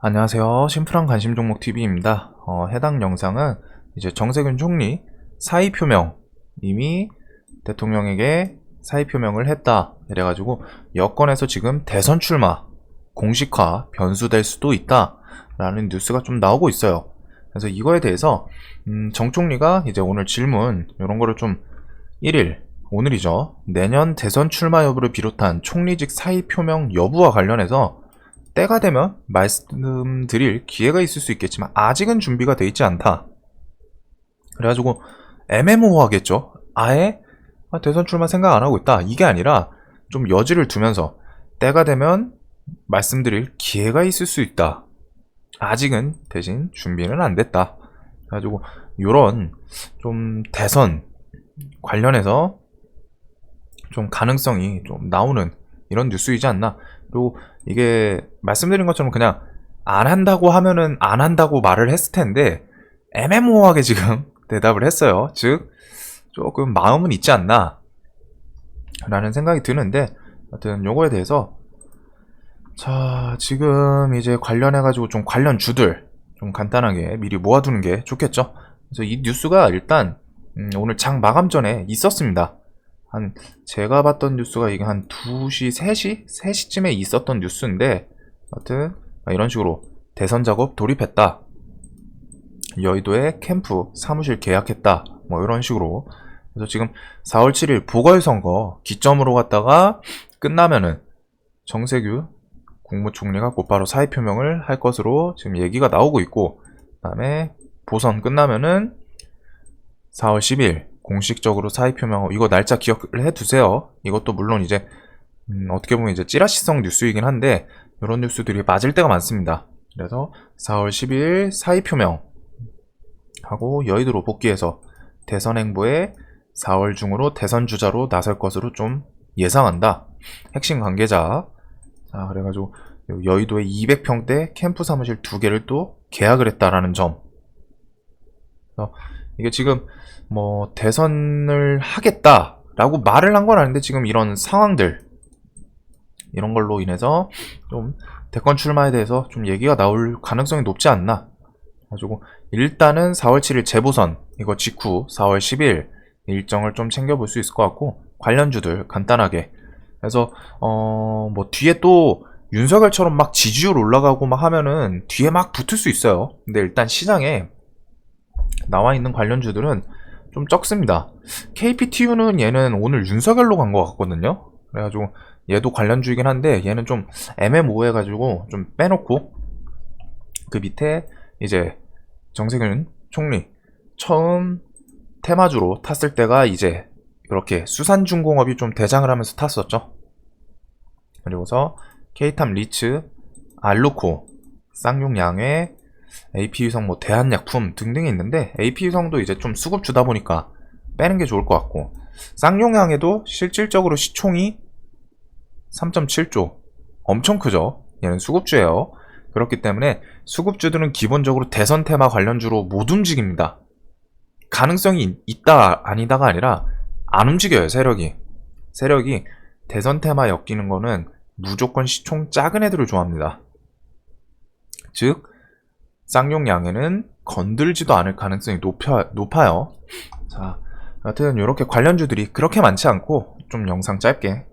안녕하세요. 심플한 관심 종목 TV입니다. 해당 영상은 이제 종목 TV입니다. 해당 영상은 이제 정세균 총리 사의 표명, 이미 대통령에게 사의 표명을 했다. 이래가지고 여권에서 지금 대선 출마 공식화 변수될 수도 있다. 라는 뉴스가 좀 나오고 있어요. 그래서 이거에 대해서 정 총리가 이제 오늘 질문 이런 거를 좀 1일 오늘이죠. 내년 대선 출마 여부를 비롯한 총리직 사의 표명 여부와 관련해서 때가 되면 말씀드릴 기회가 있을 수 있겠지만 아직은 준비가 돼 있지 않다. 그래가지고 애매모호하겠죠. 아예 대선 출마 생각 안 하고 있다. 이게 아니라 좀 여지를 두면서 때가 되면 말씀드릴 기회가 있을 수 있다. 아직은 대신 준비는 안 됐다. 그래가지고 요런 좀 대선 관련해서 좀 가능성이 좀 나오는 이런 뉴스이지 않나. 그리고 이게 말씀드린 것처럼 그냥 안 한다고 하면은 안 한다고 말을 했을 텐데 애매모호하게 지금 대답을 했어요. 즉 조금 마음은 있지 않나 라는 생각이 드는데, 하여튼 요거에 대해서 자 지금 이제 관련해가지고 좀 관련 주들 좀 간단하게 미리 모아두는 게 좋겠죠. 그래서 이 뉴스가 일단 오늘 장 마감 전에 있었습니다. 제가 봤던 뉴스가 이게 한 2시, 3시? 3시쯤에 있었던 뉴스인데, 하여튼, 이런 식으로 대선 작업 돌입했다. 여의도에 캠프 사무실 계약했다. 뭐 이런 식으로. 그래서 지금 4월 7일 보궐선거 기점으로 갔다가 끝나면은 정세균 국무총리가 곧바로 사의 표명을 할 것으로 지금 얘기가 나오고 있고, 그 다음에 보선 끝나면은 4월 10일 공식적으로 사의 표명하고, 이거 날짜 기억을 해두세요. 이것도 물론 이제 어떻게 보면 이제 찌라시성 뉴스이긴 한데 이런 뉴스들이 맞을 때가 많습니다. 그래서 4월 10일 사의 표명 하고 여의도로 복귀해서 대선 행보에 4월 중으로 대선 주자로 나설 것으로 좀 예상한다. 핵심 관계자. 자, 그래가지고 여의도에 200평대 캠프 사무실 2개를 또 계약을 했다라는 점. 그래서 이게 지금 뭐 대선을 하겠다라고 말을 한 건 아닌데 지금 이런 상황들 이런 걸로 인해서 좀 대권 출마에 대해서 좀 얘기가 나올 가능성이 높지 않나. 가지고 일단은 4월 7일 재보선 이거 직후 4월 10일 일정을 좀 챙겨볼 수 있을 것 같고, 관련주들 간단하게. 그래서 뭐 뒤에 또 윤석열처럼 막 지지율 올라가고 막 하면은 뒤에 막 붙을 수 있어요. 근데 일단 시장에 나와 있는 관련주들은 좀 적습니다. KPTU는 얘는 오늘 윤석열로 간 것 같거든요. 그래가지고 얘도 관련주이긴 한데 얘는 좀 애매모호해가지고 좀 빼놓고, 그 밑에 이제 정세균 총리 처음 테마주로 탔을 때가 이제 이렇게 수산중공업이 좀 대장을 하면서 탔었죠. 그리고서 K탑 리츠, 알루코, 쌍용양회, AP유성, 뭐 대한약품 등등이 있는데 AP유성도 이제 좀 수급 주다 보니까 빼는 게 좋을 것 같고, 쌍용양에도 실질적으로 시총이 3.7조 엄청 크죠. 얘는 수급주예요. 그렇기 때문에 수급주들은 기본적으로 대선 테마 관련주로 못 움직입니다. 가능성이 있다 아니다가 아니라 안 움직여요. 세력이 대선 테마 엮이는 거는 무조건 시총 작은 애들을 좋아합니다. 즉 쌍용양에는 건들지도 않을 가능성이 높아요. 자, 여튼 이렇게 관련주들이 그렇게 많지 않고 좀 영상 짧게.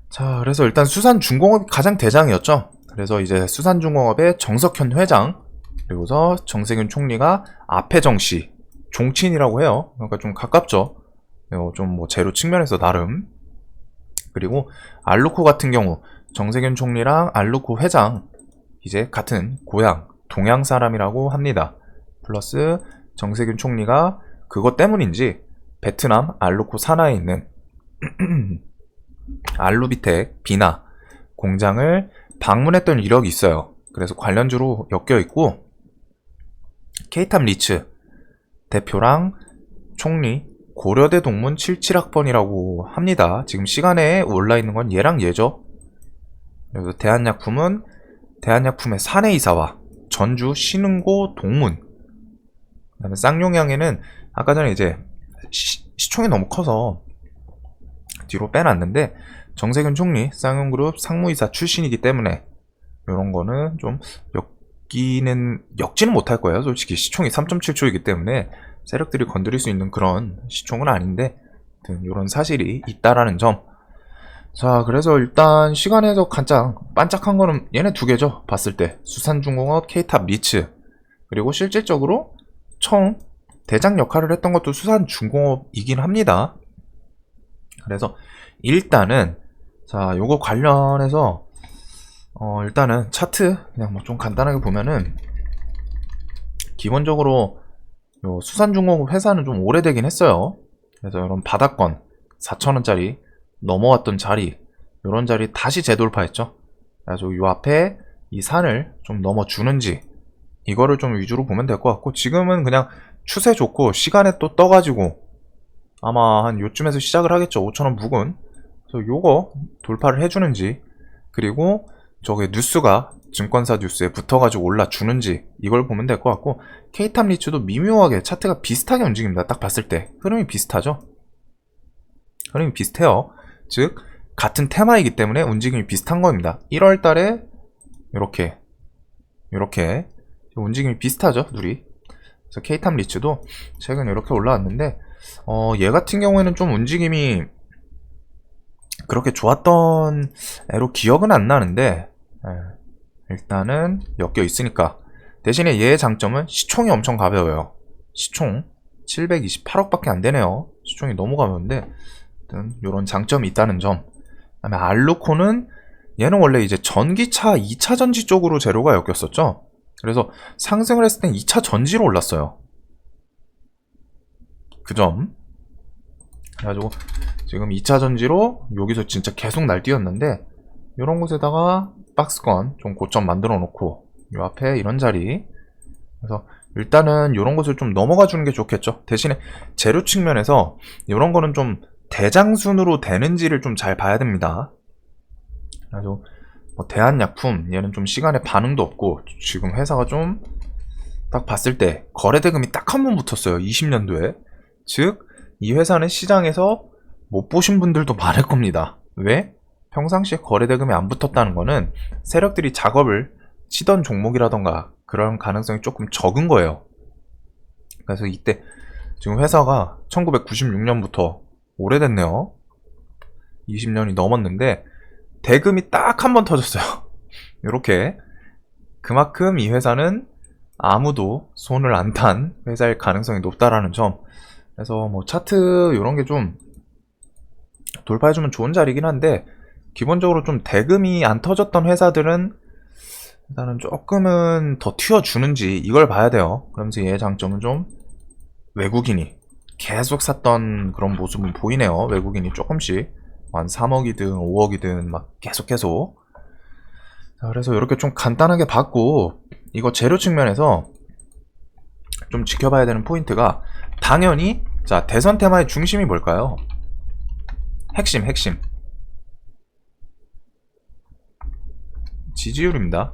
자, 그래서 일단 수산중공업이 가장 대장이었죠. 그래서 이제 수산중공업의 정석현 회장, 그리고서 정세균 총리가 앞혜정씨, 종친이라고 해요. 그러니까 좀 가깝죠. 좀 뭐 제로 측면에서 나름. 그리고 알루코 같은 경우 정세균 총리랑 알루코 회장 이제 같은 고향 동양 사람이라고 합니다. 플러스 정세균 총리가 그것 때문인지 베트남 알루코 산하에 있는 알루비텍 비나 공장을 방문했던 이력이 있어요. 그래서 관련주로 엮여 있고, K탑 리츠 대표랑 총리 고려대 동문 77학번이라고 합니다. 지금 시간에 올라 있는 건 얘랑 얘죠. 그래서 대한약품은 대한약품의 사내이사와 전주 신흥고 동문. 그 다음에 쌍용양에는 아까 전에 이제 시총이 너무 커서 뒤로 빼놨는데 정세균 총리 쌍용그룹 상무이사 출신이기 때문에 이런 거는 좀 엮지는 못할 거예요. 솔직히 시총이 3.7초이기 때문에 세력들이 건드릴 수 있는 그런 시총은 아닌데, 이런 사실이 있다라는 점. 자, 그래서 일단 시간에서 가장 반짝한 거는 얘네 두 개죠. 봤을 때 수산중공업, K탑 리츠. 그리고 실질적으로 처음 대장 역할을 했던 것도 수산중공업이긴 합니다. 그래서 일단은 자, 요거 관련해서 일단은 차트 그냥 뭐 좀 간단하게 보면은, 기본적으로 요 수산중공업 회사는 좀 오래되긴 했어요. 그래서 이런 바닥권 4,000원짜리 넘어왔던 자리, 이런 자리 다시 재돌파했죠. 그래서 요 앞에 이 산을 좀 넘어주는지, 이거를 좀 위주로 보면 될 것 같고, 지금은 그냥 추세 좋고 시간에 또 떠가지고 아마 한 요쯤에서 시작을 하겠죠. 5,000원 부근. 그래서 요거 돌파를 해주는지, 그리고 저게 뉴스가 증권사 뉴스에 붙어가지고 올라주는지, 이걸 보면 될 것 같고, K탑 리츠도 미묘하게 차트가 비슷하게 움직입니다. 딱 봤을 때 흐름이 비슷하죠. 흐름이 비슷해요. 즉 같은 테마이기 때문에 움직임이 비슷한 겁니다. 1월 달에 이렇게 움직임이 비슷하죠, 둘이. 그래서 K탑 리츠도 최근 이렇게 올라왔는데, 얘 같은 경우에는 좀 움직임이 그렇게 좋았던 애로 기억은 안 나는데, 일단은 엮여 있으니까. 대신에 얘의 장점은 시총이 엄청 가벼워요. 시총 728억밖에 안 되네요. 시총이 너무 가벼운데, 이런 장점이 있다는 점. 그다음에 알루코는, 얘는 원래 이제 전기차 2차 전지 쪽으로 재료가 엮였었죠. 그래서 상승을 했을 땐 2차 전지로 올랐어요. 그 점. 그래가지고 지금 2차 전지로 여기서 진짜 계속 날뛰었는데, 이런 곳에다가 박스권 좀 고점 만들어 놓고 요 앞에 이런 자리. 그래서 일단은 이런 것을 좀 넘어가 주는 게 좋겠죠. 대신에 재료 측면에서 이런 거는 좀 대장순으로 되는지를 좀 잘 봐야 됩니다. 그래서 뭐 대한약품, 얘는 좀 시간에 반응도 없고, 지금 회사가 좀 딱 봤을 때 거래대금이 딱 한 번 붙었어요. 20년도에. 즉 이 회사는 시장에서 못 보신 분들도 많을 겁니다. 왜? 평상시에 거래대금이 안 붙었다는 거는 세력들이 작업을 치던 종목이라던가 그런 가능성이 조금 적은 거예요. 그래서 이때 지금 회사가 1996년부터 오래됐네요. 20년이 넘었는데 대금이 딱 한 번 터졌어요. 이렇게. 그만큼 이 회사는 아무도 손을 안 탄 회사일 가능성이 높다라는 점. 그래서 뭐 차트 이런 게 좀 돌파해주면 좋은 자리긴 한데, 기본적으로 좀 대금이 안 터졌던 회사들은 일단은 조금은 더 튀어주는지, 이걸 봐야 돼요. 그러면서 얘의 장점은 좀 외국인이 계속 샀던 그런 모습은 보이네요. 외국인이 조금씩 한 3억이든 5억이든 막 계속. 자, 그래서 이렇게 좀 간단하게 봤고, 이거 재료 측면에서 좀 지켜봐야 되는 포인트가, 당연히 자, 대선 테마의 중심이 뭘까요? 핵심 지지율입니다.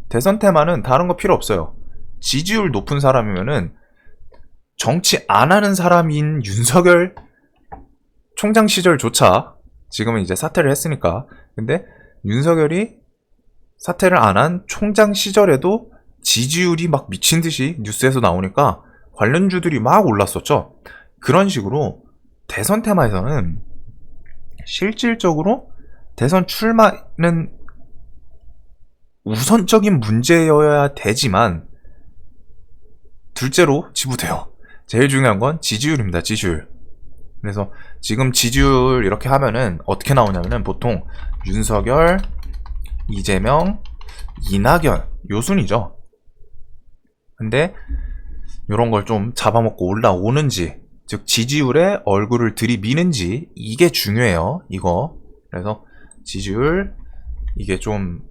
대선 테마는 다른 거 필요 없어요. 지지율 높은 사람이면은 정치 안 하는 사람인 윤석열 총장 시절조차, 지금은 이제 사퇴를 했으니까, 근데 윤석열이 사퇴를 안 한 총장 시절에도 지지율이 막 미친 듯이 뉴스에서 나오니까 관련주들이 막 올랐었죠. 그런 식으로 대선 테마에서는 실질적으로 대선 출마는 우선적인 문제여야 되지만 둘째로 지부돼요. 제일 중요한 건 지지율입니다. 지지율. 그래서 지금 지지율 이렇게 하면은 어떻게 나오냐면은 보통 윤석열, 이재명, 이낙연 요 순이죠. 근데 요런 걸 좀 잡아먹고 올라오는지, 즉 지지율에 얼굴을 들이미는지, 이게 중요해요. 이거. 그래서 지지율, 이게 좀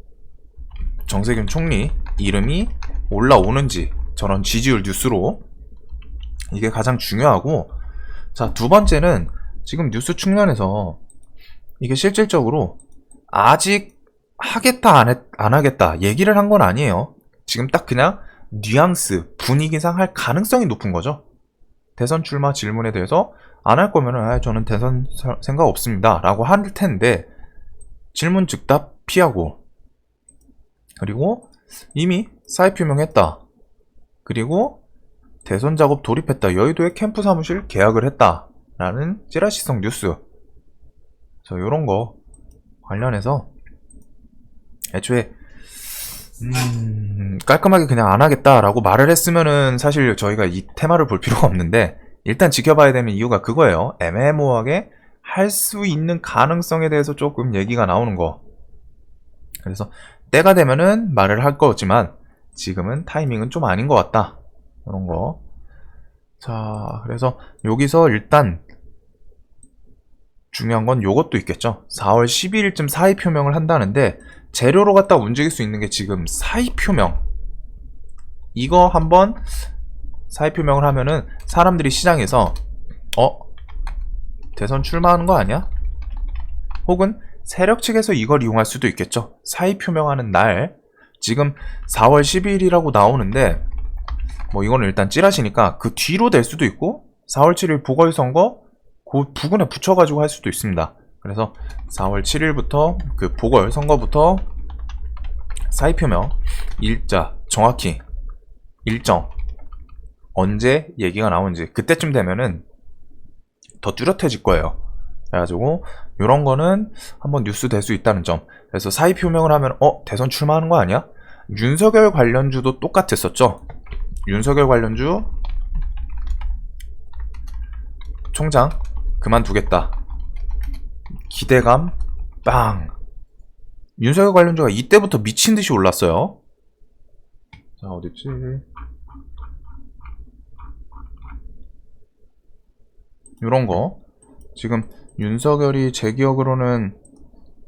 정세균 총리 이름이 올라오는지, 저런 지지율 뉴스로, 이게 가장 중요하고, 자, 두 번째는 지금 뉴스 측면에서 이게 실질적으로 아직 하겠다 안 하겠다 얘기를 한 건 아니에요. 지금 딱 그냥 뉘앙스, 분위기상 할 가능성이 높은 거죠. 대선 출마 질문에 대해서 안 할 거면은 저는 대선 생각 없습니다 라고 할 텐데, 질문 즉답 피하고 그리고 이미 사입 표명했다. 그리고 대선 작업 돌입했다. 여의도에 캠프 사무실 계약을 했다. 라는 찌라시성 뉴스. 요런 거 관련해서 애초에 깔끔하게 그냥 안 하겠다라고 말을 했으면은 사실 저희가 이 테마를 볼 필요가 없는데, 일단 지켜봐야 되는 이유가 그거예요. 애매모호하게 할 수 있는 가능성에 대해서 조금 얘기가 나오는 거. 그래서 때가 되면은 말을 할 거지만 지금은 타이밍은 좀 아닌 것 같다. 이런 거. 자, 그래서 여기서 일단 중요한 건 요것도 있겠죠. 4월 12일쯤 사의 표명을 한다는데, 재료로 갖다 움직일 수 있는 게 지금 사의 표명. 이거 한번 사의 표명을 하면은 사람들이 시장에서 대선 출마하는 거 아니야? 혹은 세력 측에서 이걸 이용할 수도 있겠죠. 사의 표명하는 날, 지금 4월 12일이라고 나오는데 뭐 이거는 일단 찌라시니까 그 뒤로 될 수도 있고, 4월 7일 보궐선거 그 부근에 붙여가지고 할 수도 있습니다. 그래서 4월 7일부터 그 보궐선거부터 사의 표명 일자, 정확히 일정, 언제 얘기가 나오는지 그때쯤 되면은 더 뚜렷해질 거예요. 그래가지고 요런 거는 한번 뉴스 될 수 있다는 점. 그래서 사의 표명을 하면 대선 출마하는 거 아니야? 윤석열 관련주도 똑같았었죠. 윤석열 관련주 총장 그만두겠다. 기대감 빵. 윤석열 관련주가 이때부터 미친듯이 올랐어요. 자, 어딨지? 요런거 지금 윤석열이 제 기억으로는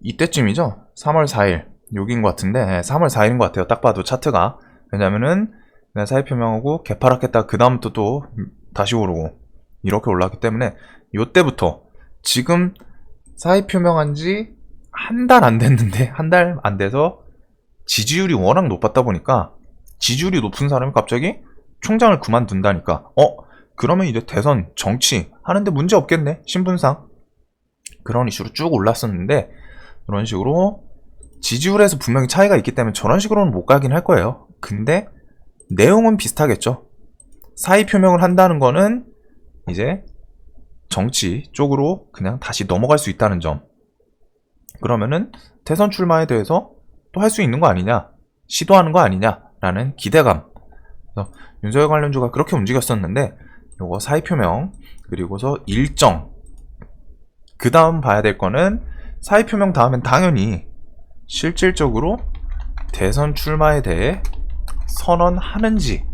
이때쯤이죠? 3월 4일 여긴 것 같은데 3월 4일인 것 같아요. 딱 봐도 차트가. 왜냐면은 내가 사의 표명하고 개파락했다 그 다음부터 또 다시 오르고 이렇게 올랐기 때문에 요때부터 지금 사의 표명한 지 한 달 안 됐는데, 한 달 안 돼서 지지율이 워낙 높았다 보니까, 지지율이 높은 사람이 갑자기 총장을 그만둔다니까 그러면 이제 대선 정치 하는데 문제 없겠네, 신분상. 그런 이슈로 쭉 올랐었는데, 그런 식으로 지지율에서 분명히 차이가 있기 때문에 저런 식으로는 못 가긴 할 거예요. 근데 내용은 비슷하겠죠. 사의 표명을 한다는 거는 이제 정치 쪽으로 그냥 다시 넘어갈 수 있다는 점. 그러면은 대선 출마에 대해서 또 할 수 있는 거 아니냐, 시도하는 거 아니냐라는 기대감. 그래서 윤석열 관련주가 그렇게 움직였었는데, 요거 사의 표명 그리고서 일정, 그 다음 봐야 될 거는 사의 표명 다음엔 당연히 실질적으로 대선 출마에 대해 선언하는지,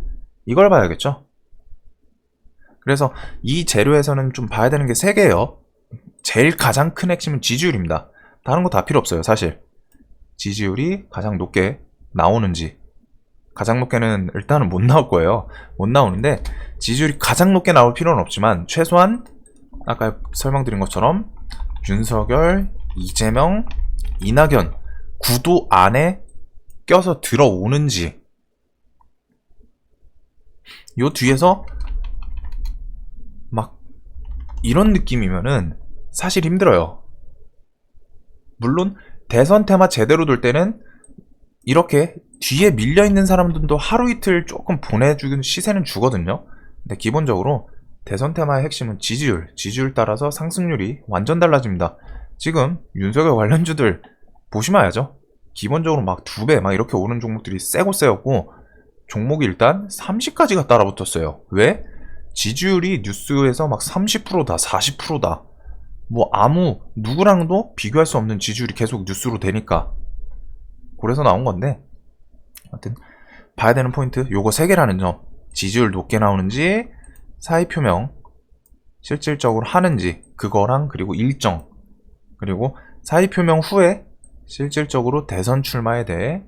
이걸 봐야겠죠. 그래서 이 재료에서는 좀 봐야 되는 게 3개예요. 제일 가장 큰 핵심은 지지율입니다. 다른 거 다 필요 없어요, 사실. 지지율이 가장 높게 나오는지. 가장 높게는 일단은 못 나올 거예요. 못 나오는데 지지율이 가장 높게 나올 필요는 없지만 최소한 아까 설명드린 것처럼 윤석열, 이재명, 이낙연 구도 안에 껴서 들어오는지. 요 뒤에서 막 이런 느낌이면은 사실 힘들어요. 물론 대선 테마 제대로 돌 때는 이렇게 뒤에 밀려있는 사람들도 하루 이틀 조금 보내주는 시세는 주거든요. 근데 기본적으로 대선 테마의 핵심은 지지율 따라서 상승률이 완전 달라집니다. 지금 윤석열 관련주들 보시면 알죠? 기본적으로 막 2배 막 이렇게 오는 종목들이 세고 세였고, 종목이 일단 30까지가 따라붙었어요. 왜? 지지율이 뉴스에서 막 30%다 40%다 뭐 아무 누구랑도 비교할 수 없는 지지율이 계속 뉴스로 되니까, 그래서 나온 건데, 하여튼 봐야 되는 포인트 요거 3개라는 점. 지지율 높게 나오는지, 사의 표명 실질적으로 하는지 그거랑, 그리고 일정, 그리고 사의 표명 후에 실질적으로 대선 출마에 대해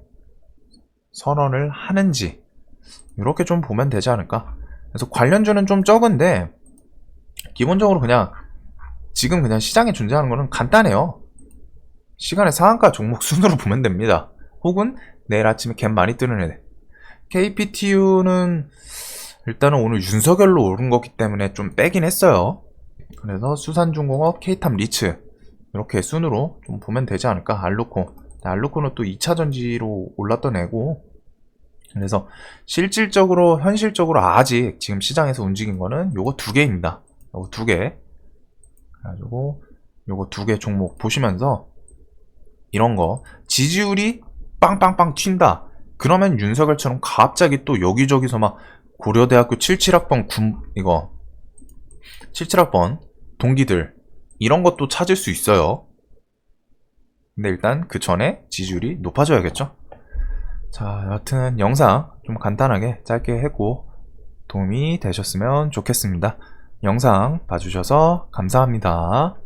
선언을 하는지, 이렇게 좀 보면 되지 않을까. 그래서 관련주는 좀 적은데 기본적으로 그냥 지금 그냥 시장에 존재하는 거는 간단해요. 시간의 상한가 종목 순으로 보면 됩니다. 혹은 내일 아침에 갭 많이 뜨는 애. KPTU는 일단은 오늘 윤석열로 오른 거기 때문에 좀 빼긴 했어요. 그래서 수산중공업, K탑 리츠 이렇게 순으로 좀 보면 되지 않을까. 알루코 알루코는 또 2차 전지로 올랐던 애고, 그래서 실질적으로 현실적으로 아직 지금 시장에서 움직인 거는 요거 두 개입니다. 요거 두 개. 그래가지고 요거 두 개 종목 보시면서 이런 거 지지율이 빵빵빵 튄다. 그러면 윤석열처럼 갑자기 또 여기저기서 막 고려대학교 77학번 이거 77학번 동기들 이런 것도 찾을 수 있어요. 근데 일단 그 전에 지지율이 높아져야겠죠. 자, 여하튼 영상 좀 간단하게 짧게 했고 도움이 되셨으면 좋겠습니다. 영상 봐주셔서 감사합니다.